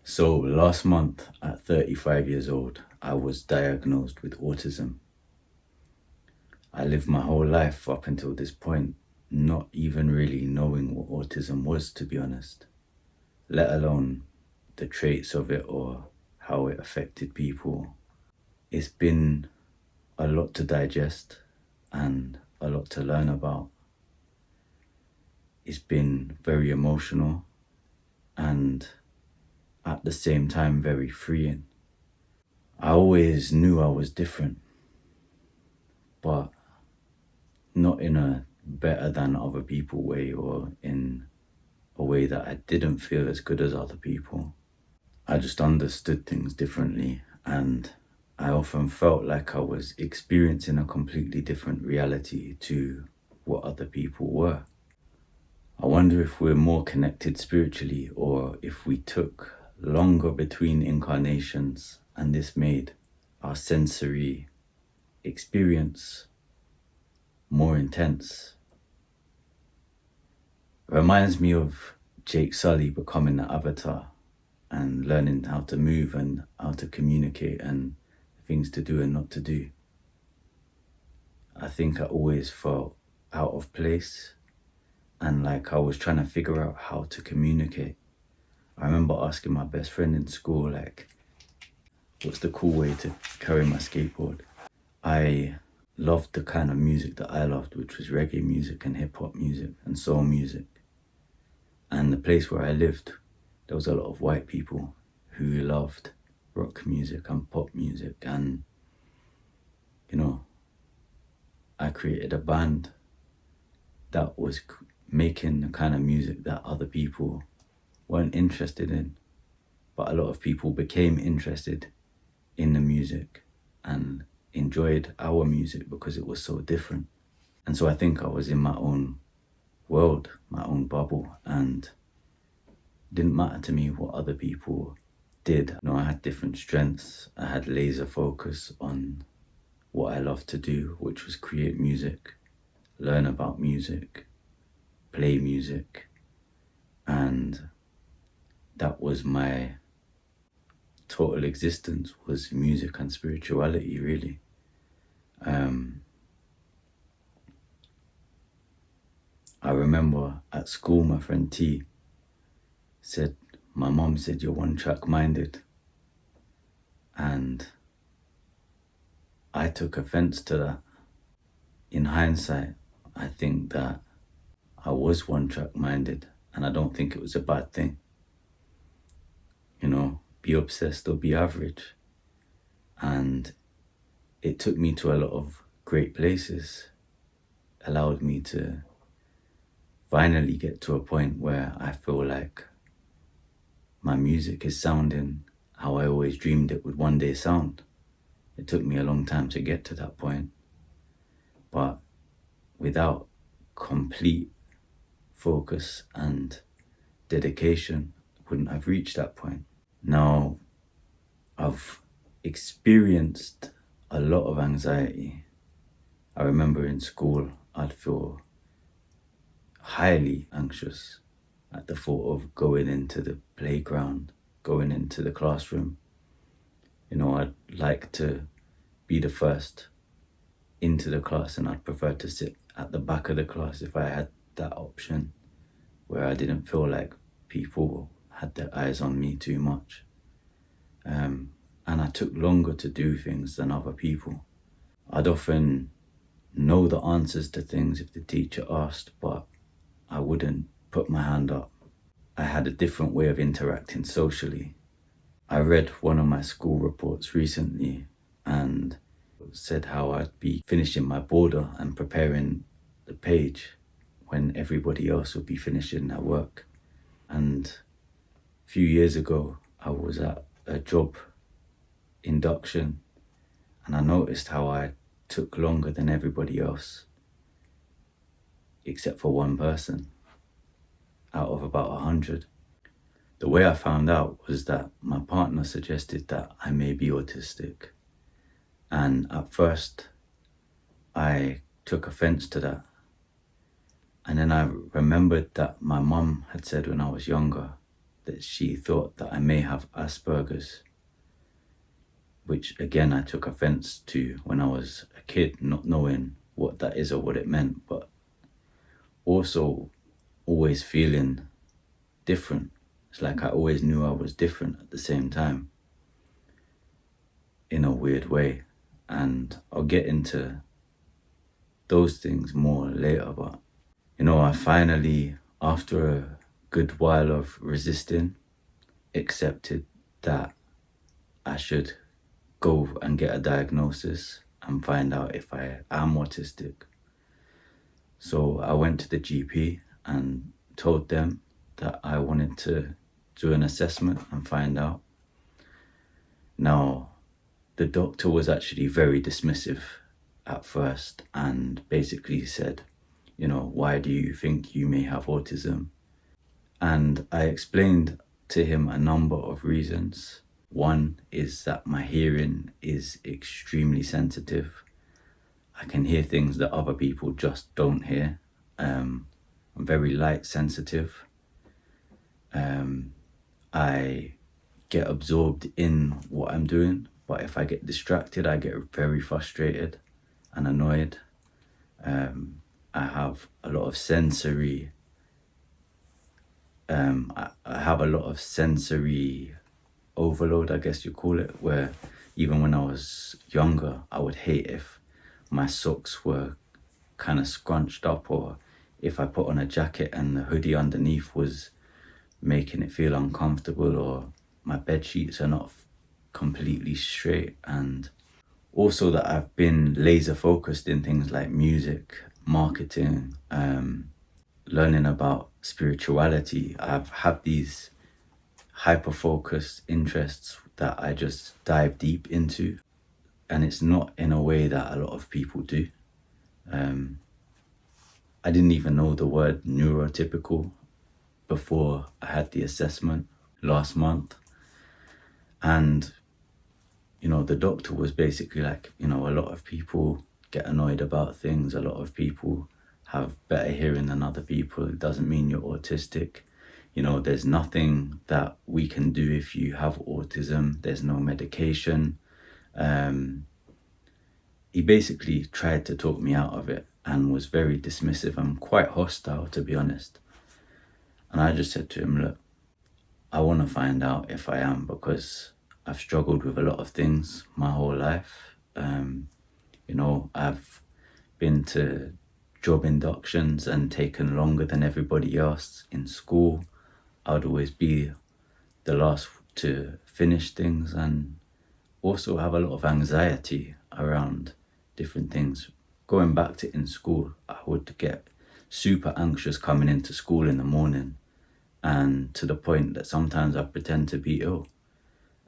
So last month, at 35 years old, I was diagnosed with autism. I lived my whole life up until this point not even really knowing what autism was, to be honest, let alone the traits of it or how it affected people. It's been a lot to digest and a lot to learn about. It's been very emotional and at the same time very freeing. I always knew I was different, but not in a better than other people way or in a way that I didn't feel as good as other people. I just understood things differently, and I often felt like I was experiencing a completely different reality to what other people were. I wonder if we're more connected spiritually or if we took longer between incarnations and this made our sensory experience more intense. It reminds me of Jake Sully becoming the avatar and learning how to move and how to communicate and things to do and not to do. I think I always felt out of place and like I was trying to figure out how to communicate. I remember asking my best friend in school, like, what's the cool way to carry my skateboard? I loved the kind of music that I loved, which was reggae music and hip hop music and soul music. And the place where I lived, there was a lot of white people who loved rock music and pop music. And, I created a band that was making the kind of music that other people weren't interested in. But a lot of people became interested in the music and enjoyed our music because it was so different. And so I think I was in my own world, my own bubble, and it didn't matter to me what other people did. I had different strengths. I had laser focus on what I loved to do, which was create music, learn about music, play music, and that was my total existence, was music and spirituality, really. I remember at school, my friend T said, my mom said, you're one-track minded. And I took offense to that. In hindsight, I think that I was one-track minded, and I don't think it was a bad thing. Be obsessed or be average. And it took me to a lot of great places, allowed me to finally get to a point where I feel like my music is sounding how I always dreamed it would one day sound. It took me a long time to get to that point, but without complete focus and dedication, I wouldn't have reached that point. Now, I've experienced a lot of anxiety. I remember in school, I'd feel highly anxious at the thought of going into the playground, going into the classroom. I'd like to be the first into the class, and I'd prefer to sit at the back of the class if I had that option, where I didn't feel like people had their eyes on me too much. And I took longer to do things than other people. I'd often know the answers to things if the teacher asked, but I wouldn't put my hand up. I had a different way of interacting socially. I read one of my school reports recently and it said how I'd be finishing my border and preparing the page when everybody else would be finishing their work. And a few years ago, I was at a job induction and I noticed how I took longer than everybody else, except for one person out of about 100. The way I found out was that my partner suggested that I may be autistic. And at first, I took offense to that. And then I remembered that my mum had said when I was younger that she thought that I may have Asperger's, which again I took offense to when I was a kid, not knowing what that is or what it meant, but also always feeling different. It's like I always knew I was different at the same time, in a weird way. And I'll get into those things more later, but I finally, after a good while of resisting, accepted that I should go and get a diagnosis and find out if I am autistic. So I went to the GP and told them that I wanted to do an assessment and find out. Now, the doctor was actually very dismissive at first and basically said, why do you think you may have autism? And I explained to him a number of reasons. One is that my hearing is extremely sensitive. I can hear things that other people just don't hear. I'm very light sensitive. I get absorbed in what I'm doing, but if I get distracted, I get very frustrated and annoyed. I have a lot of sensory overload, I guess you call it, where even when I was younger, I would hate if my socks were kind of scrunched up, or if I put on a jacket and the hoodie underneath was making it feel uncomfortable, or my bed sheets are not completely straight. And also that I've been laser focused in things like music, marketing, learning about spirituality. I've had these hyper-focused interests that I just dive deep into, and it's not in a way that a lot of people do. I didn't even know the word neurotypical before I had the assessment last month. And the doctor was basically like, a lot of people get annoyed about things, a lot of people have better hearing than other people. It doesn't mean you're autistic. There's nothing that we can do if you have autism. There's no medication. He basically tried to talk me out of it and was very dismissive and quite hostile, to be honest. And I just said to him, look, I want to find out if I am, because I've struggled with a lot of things my whole life. I've been to job inductions and taken longer than everybody else in school. I'd always be the last to finish things, and also have a lot of anxiety around different things. Going back to in school, I would get super anxious coming into school in the morning, and to the point that sometimes I'd pretend to be ill.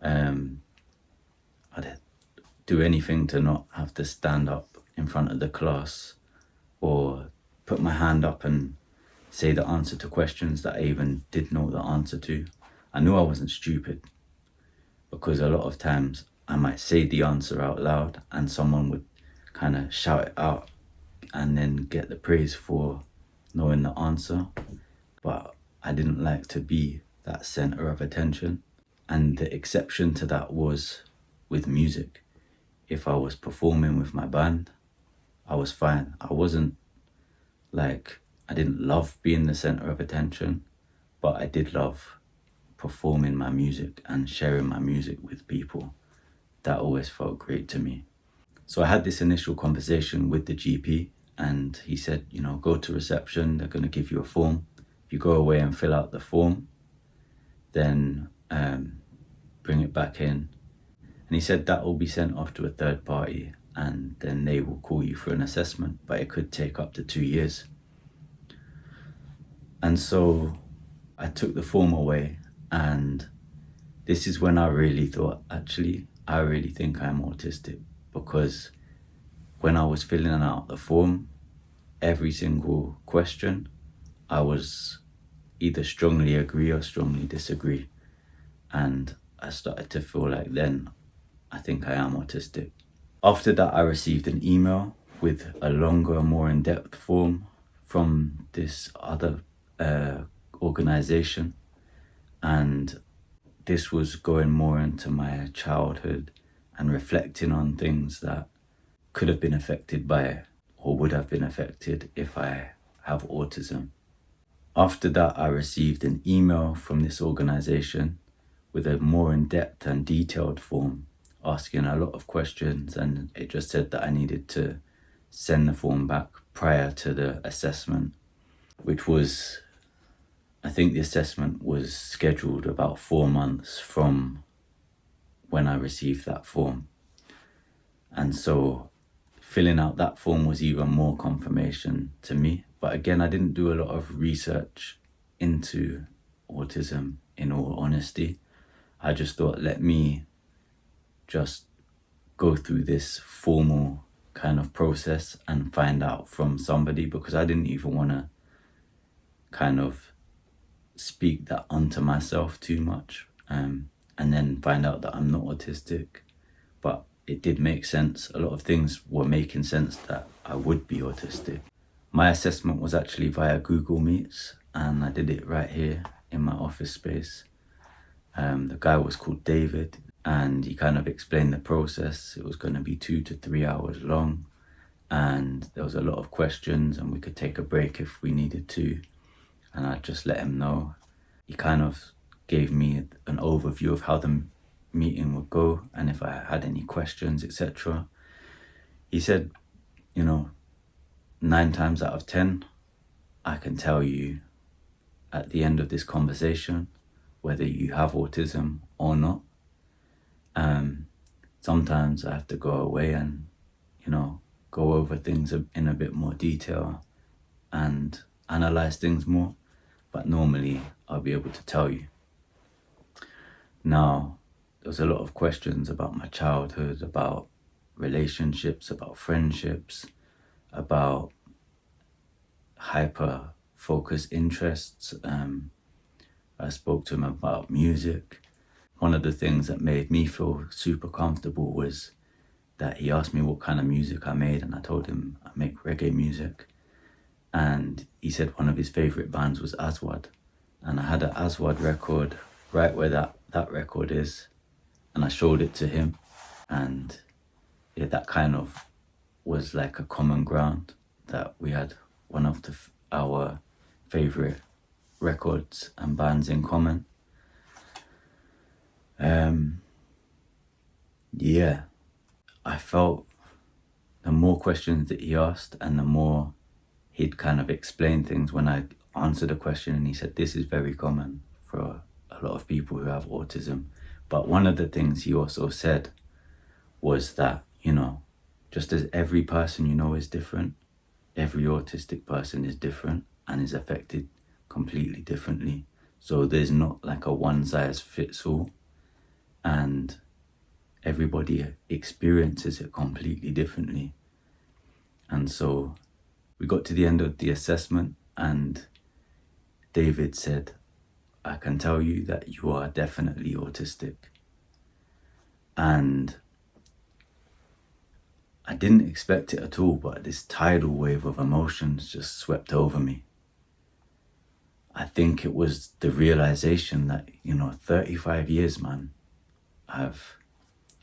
I'd do anything to not have to stand up in front of the class or put my hand up and say the answer to questions that I even did know the answer to. I knew I wasn't stupid, because a lot of times I might say the answer out loud and someone would kind of shout it out and then get the praise for knowing the answer. But I didn't like to be that center of attention. And the exception to that was with music. If I was performing with my band, I was fine. I didn't love being the center of attention, but I did love performing my music and sharing my music with people. That always felt great to me. So I had this initial conversation with the GP, and he said, go to reception, they're going to give you a form. If you go away and fill out the form, then bring it back in. And he said that will be sent off to a third party, and then they will call you for an assessment, but it could take up to 2 years. And so I took the form away, and this is when I really thought, actually, I really think I'm autistic, because when I was filling out the form, every single question, I was either strongly agree or strongly disagree. And I started to feel like then, I think I am autistic. After that, I received an email with a longer, more in-depth form from this other organization. And this was going more into my childhood and reflecting on things that could have been affected by it or would have been affected if I have autism. After that, I received an email from this organization with a more in-depth and detailed form asking a lot of questions, and it just said that I needed to send the form back prior to the assessment, which was, I think the assessment was scheduled about 4 months from when I received that form. And so filling out that form was even more confirmation to me. But again, I didn't do a lot of research into autism, in all honesty. I just thought, let me just go through this formal kind of process and find out from somebody, because I didn't even want to kind of speak that onto myself too much, and then find out that I'm not autistic. But it did make sense. A lot of things were making sense that I would be autistic. My assessment was actually via Google Meets, and I did it right here in my office space. The guy was called David, and he kind of explained the process. It was going to be 2 to 3 hours long, and there was a lot of questions, and we could take a break if we needed to, and I just let him know. He kind of gave me an overview of how the meeting would go and if I had any questions, etc. He said, 9 times out of 10, I can tell you at the end of this conversation whether you have autism or not. Sometimes I have to go away and, go over things in a bit more detail and analyze things more, but normally I'll be able to tell you. Now, there was a lot of questions about my childhood, about relationships, about friendships, about hyperfocus interests. I spoke to him about music. One of the things that made me feel super comfortable was that he asked me what kind of music I made, and I told him I make reggae music. And he said one of his favorite bands was Aswad. And I had an Aswad record right where that record is. And I showed it to him. And that kind of was like a common ground, that we had one of our favorite records and bands in common. I felt the more questions that he asked and the more he'd kind of explain things when I answered a question, and he said this is very common for a lot of people who have autism. But one of the things he also said was that, just as every person is different, every autistic person is different and is affected completely differently. So there's not like a one size fits all, and everybody experiences it completely differently. And so we got to the end of the assessment, and David said, I can tell you that you are definitely autistic. And I didn't expect it at all, but this tidal wave of emotions just swept over me. I think it was the realization that, 35 years, man, I've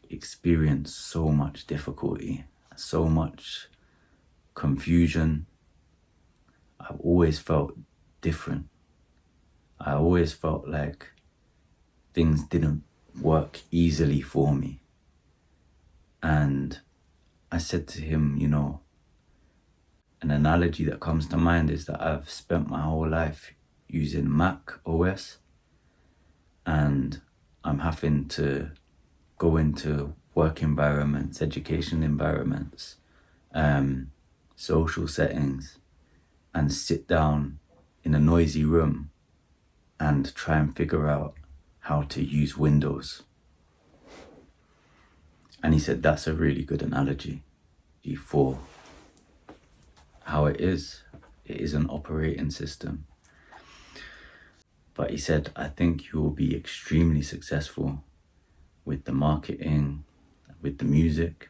experienced so much difficulty, so much confusion. I've always felt different. I always felt like things didn't work easily for me. And I said to him, an analogy that comes to mind is that I've spent my whole life using Mac OS, and I'm having to go into work environments, education environments, social settings, and sit down in a noisy room and try and figure out how to use Windows. And he said that's a really good analogy for how it is. It is an operating system. But he said, I think you will be extremely successful with the marketing, with the music,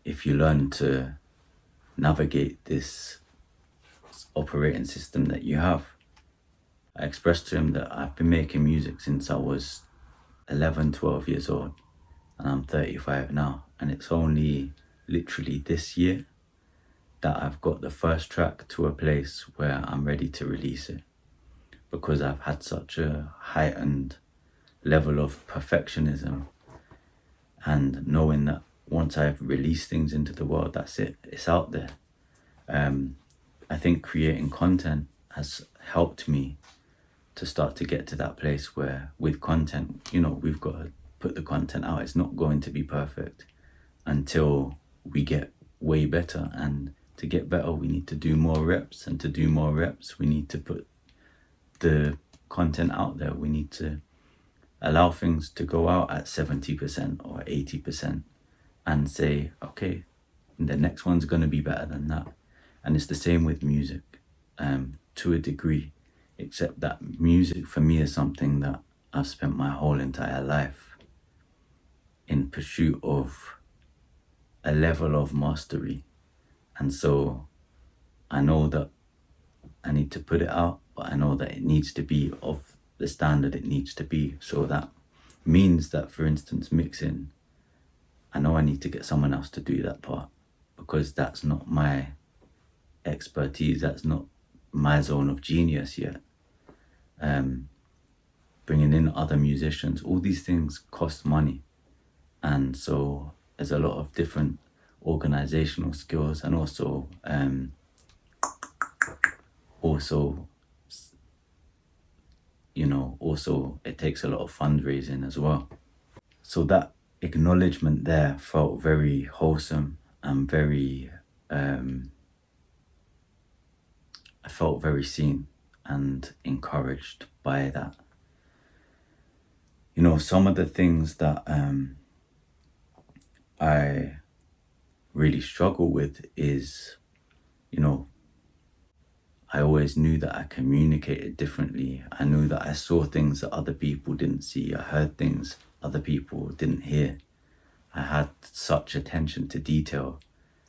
if you learn to navigate this operating system that you have. I expressed to him that I've been making music since I was 11, 12 years old, and I'm 35 now. And it's only literally this year that I've got the first track to a place where I'm ready to release it, because I've had such a heightened level of perfectionism, and knowing that once I've released things into the world, that's it, it's out there. I think creating content has helped me to start to get to that place where with content, we've got to put the content out. It's not going to be perfect until we get way better. And to get better, we need to do more reps. And to do more reps, we need to put the content out there. We need to allow things to go out at 70% or 80% and say, okay, the next one's going to be better than that. And it's the same with music, to a degree, except that music for me is something that I've spent my whole entire life in pursuit of a level of mastery. And so I know that I need to put it out, but I know that it needs to be of the standard it needs to be. So that means that, for instance, mixing, I know I need to get someone else to do that part, because that's not my expertise, that's not my zone of genius yet. Bringing in other musicians, all these things cost money, and so there's a lot of different organizational skills, and also it takes a lot of fundraising as well. So that acknowledgement there felt very wholesome and very I felt very seen and encouraged by that. Some of the things that I really struggle with is, I always knew that I communicated differently. I knew that I saw things that other people didn't see. I heard things other people didn't hear. I had such attention to detail,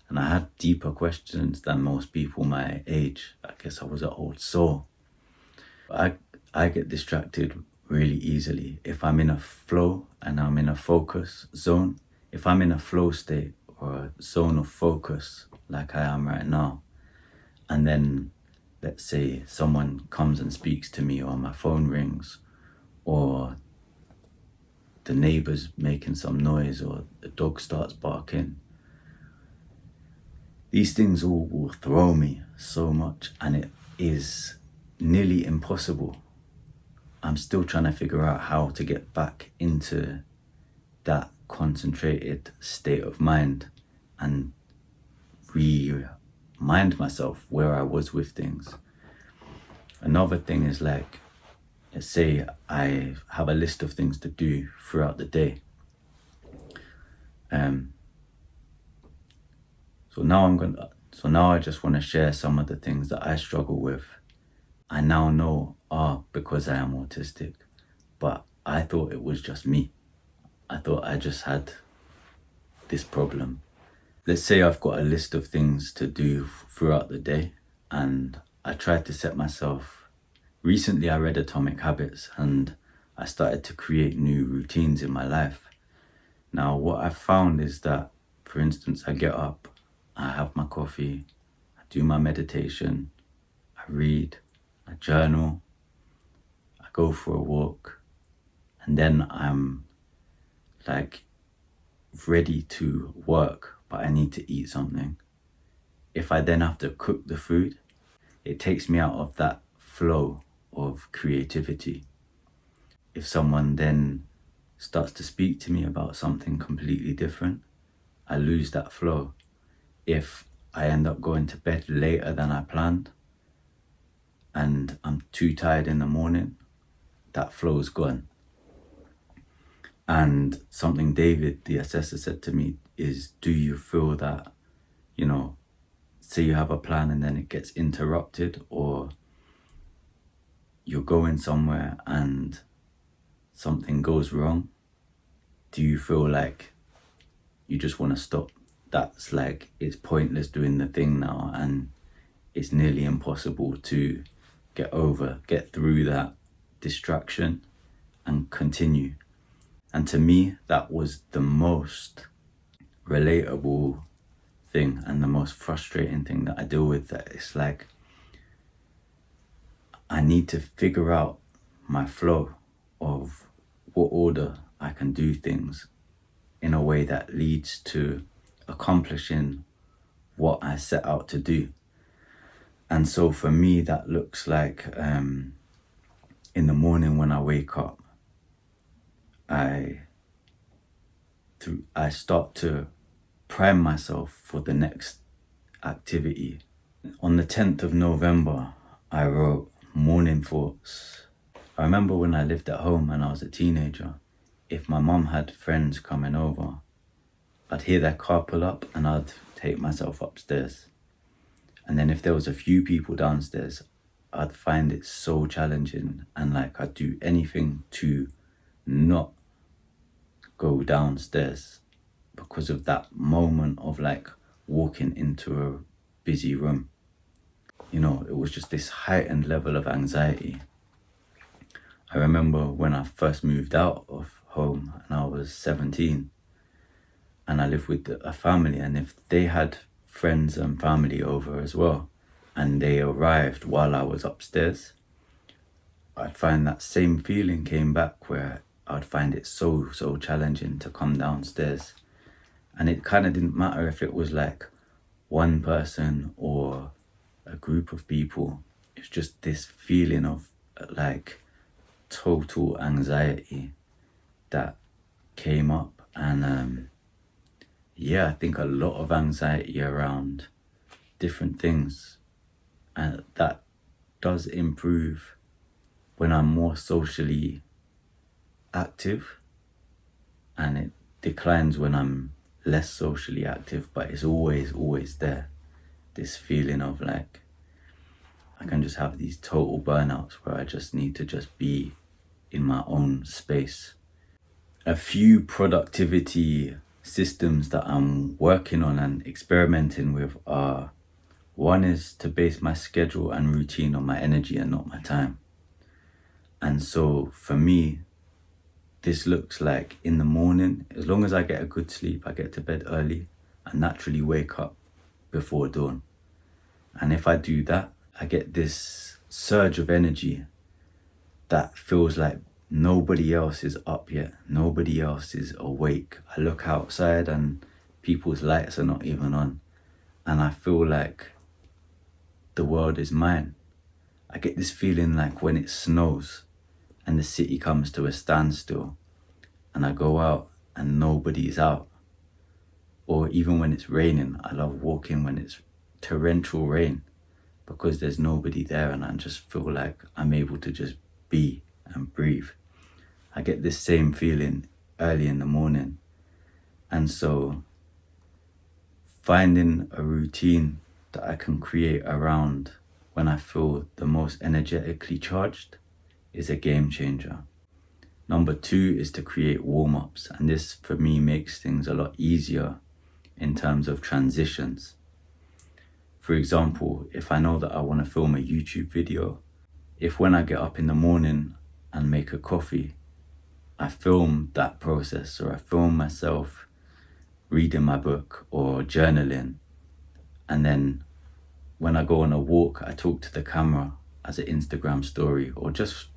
and I had deeper questions than most people my age. I guess I was an old soul. I get distracted really easily. If I'm in a flow and I'm in a focus zone, if I'm in a flow state or a zone of focus like I am right now, and then let's say someone comes and speaks to me, or my phone rings, or the neighbor's making some noise, or the dog starts barking, these things all will throw me so much, and it is nearly impossible. I'm still trying to figure out how to get back into that concentrated state of mind and remind myself where I was with things. Another thing is, like, let's say I have a list of things to do throughout the day. So now I just want to share some of the things that I struggle with. I now know are because I am autistic, but I thought it was just me. I thought I just had this problem. Let's say I've got a list of things to do throughout the day, and I tried to set myself. Recently I read Atomic Habits, and I started to create new routines in my life. Now what I've found is that, for instance, I get up, I have my coffee, I do my meditation, I read, I journal, I go for a walk, and then I'm like ready to work, but I need to eat something. If I then have to cook the food, it takes me out of that flow of creativity. If someone then starts to speak to me about something completely different, I lose that flow. If I end up going to bed later than I planned and I'm too tired in the morning, that flow's gone. And something David, the assessor, said to me is, do you feel that, say you have a plan and then it gets interrupted, or you're going somewhere and something goes wrong, do you feel like you just want to stop? That's like, it's pointless doing the thing now, and it's nearly impossible to get through that distraction and continue. And to me, that was the most relatable thing and the most frustrating thing that I deal with. That it's like I need to figure out my flow of what order I can do things in a way that leads to accomplishing what I set out to do. And so for me, that looks like in the morning when I wake up, I start to prime myself for the next activity. On the 10th of November, I wrote morning thoughts. I remember when I lived at home and I was a teenager, if my mum had friends coming over, I'd hear their car pull up and I'd take myself upstairs. And then if there was a few people downstairs, I'd find it so challenging and like I'd do anything to not go downstairs because of that moment of like walking into a busy room. You know, it was just this heightened level of anxiety. I remember when I first moved out of home and I was 17 and I lived with a family, and if they had friends and family over as well and they arrived while I was upstairs, I'd find that same feeling came back where I'd find it so challenging to come downstairs. And it kind of didn't matter if it was like one person or a group of people. It's just this feeling of like total anxiety that came up. And I think a lot of anxiety around different things, and that does improve when I'm more socially active, and it declines when I'm less socially active, but it's always there, this feeling of like I can just have these total burnouts where I just need to just be in my own space. A few productivity systems that I'm working on and experimenting with are, one is to base my schedule and routine on my energy and not my time. And so for me, this looks like in the morning, as long as I get a good sleep, I get to bed early, I naturally wake up before dawn. And if I do that, I get this surge of energy that feels like nobody else is up yet, nobody else is awake. I look outside and people's lights are not even on, and I feel like the world is mine. I get this feeling like when it snows and the city comes to a standstill and I go out and nobody's out. Or even when it's raining, I love walking when it's torrential rain because there's nobody there and I just feel like I'm able to just be and breathe. I get this same feeling early in the morning. And so finding a routine that I can create around when I feel the most energetically charged is a game changer. Number 2 is to create warm-ups, and this for me makes things a lot easier in terms of transitions. For example, if I know that I want to film a YouTube video, if when I get up in the morning and make a coffee, I film that process, or I film myself reading my book or journaling, and then when I go on a walk, I talk to the camera as an Instagram story or just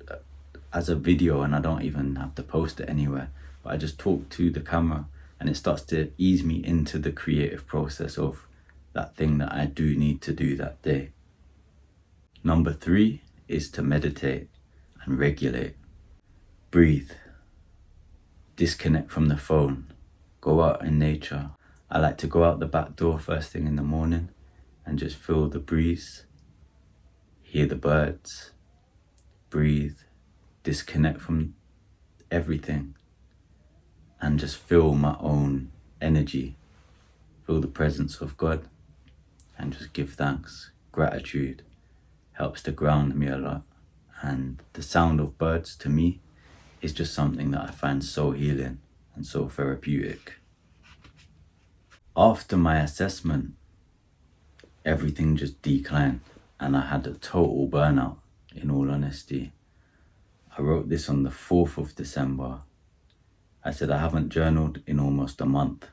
as a video, and I don't even have to post it anywhere, but I just talk to the camera and it starts to ease me into the creative process of that thing that I do need to do that day. Number 3 is to meditate and regulate. Breathe. Disconnect from the phone. Go out in nature. I like to go out the back door first thing in the morning and just feel the breeze, hear the birds, breathe, disconnect from everything, and just feel my own energy, feel the presence of God, and just give thanks. Gratitude helps to ground me a lot, and the sound of birds to me is just something that I find so healing and so therapeutic. After my assessment, everything just declined and I had a total burnout. in all honesty. I wrote this on the 4th of December. I said I haven't journaled in almost a month.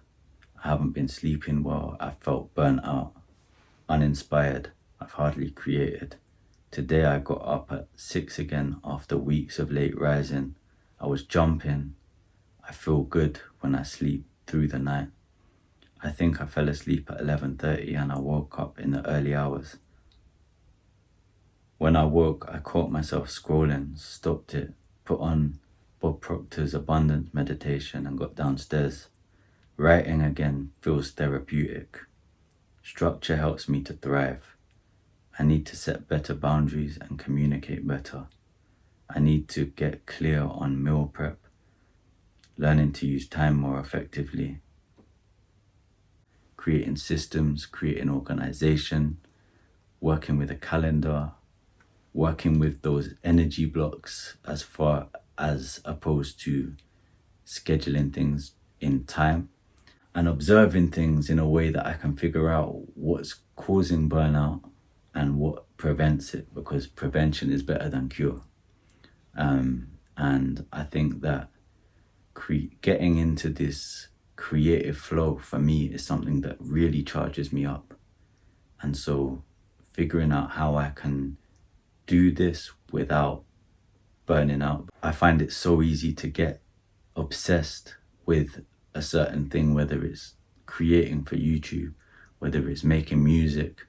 I haven't been sleeping well. I felt burnt out, uninspired. I've hardly created. Today I got up at 6 again after weeks of late rising. I was jumping. I feel good when I sleep through the night. I think I fell asleep at 11:30 and I woke up in the early hours. When I woke, I caught myself scrolling, stopped it, put on Bob Proctor's Abundance meditation and got downstairs. Writing again feels therapeutic. Structure helps me to thrive. I need to set better boundaries and communicate better. I need to get clear on meal prep, learning to use time more effectively, creating systems, creating organization, working with a calendar, working with those energy blocks as far as opposed to scheduling things in time, and observing things in a way that I can figure out what's causing burnout and what prevents it, because prevention is better than cure. And I think that getting into this creative flow for me is something that really charges me up. And so figuring out how I can do this without burning out. I find it so easy to get obsessed with a certain thing, whether it's creating for YouTube, whether it's making music,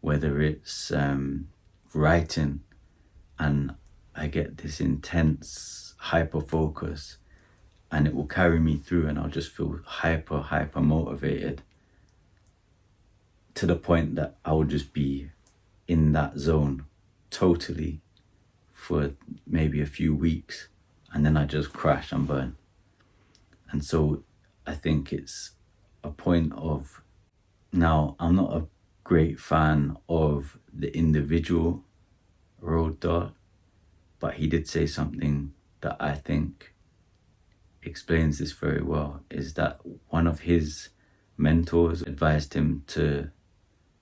whether it's writing, and I get this intense hyperfocus and it will carry me through and I'll just feel hyper motivated to the point that I will just be in that zone totally for maybe a few weeks and then I just crash and burn. And so I think it's a point of, now I'm not a great fan of the individual Roald Dahl, but he did say something that I think explains this very well, is that one of his mentors advised him to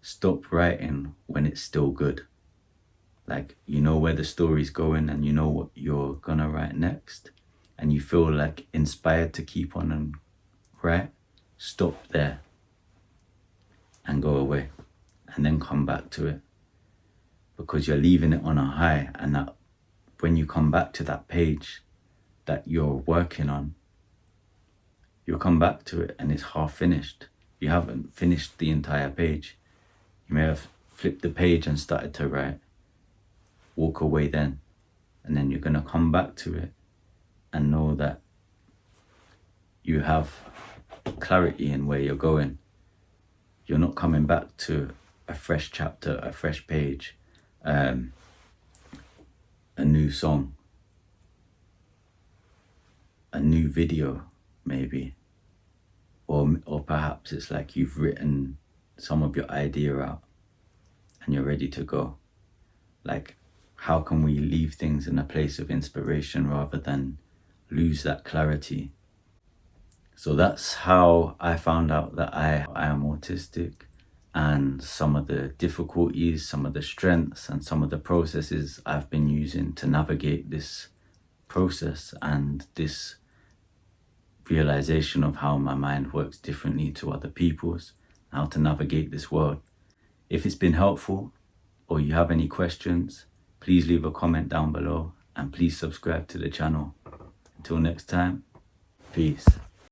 stop writing when it's still good. Like, you know where the story's going and you know what you're gonna write next, and you feel like inspired to keep on and write, stop there and go away and then come back to it, because you're leaving it on a high, and that when you come back to that page that you're working on, you'll come back to it and it's half finished. You haven't finished the entire page. You may have flipped the page and started to write, walk away then, and then you're gonna come back to it and know that you have clarity in where you're going. You're not coming back to a fresh chapter, a fresh page, a new song, a new video maybe, or perhaps it's like you've written some of your idea out and you're ready to go. Like, how can we leave things in a place of inspiration rather than lose that clarity? So that's how I found out that I am autistic, and some of the difficulties, some of the strengths, and some of the processes I've been using to navigate this process and this realization of how my mind works differently to other people's, how to navigate this world. If it's been helpful or you have any questions, please leave a comment down below and please subscribe to the channel. Until next time, peace.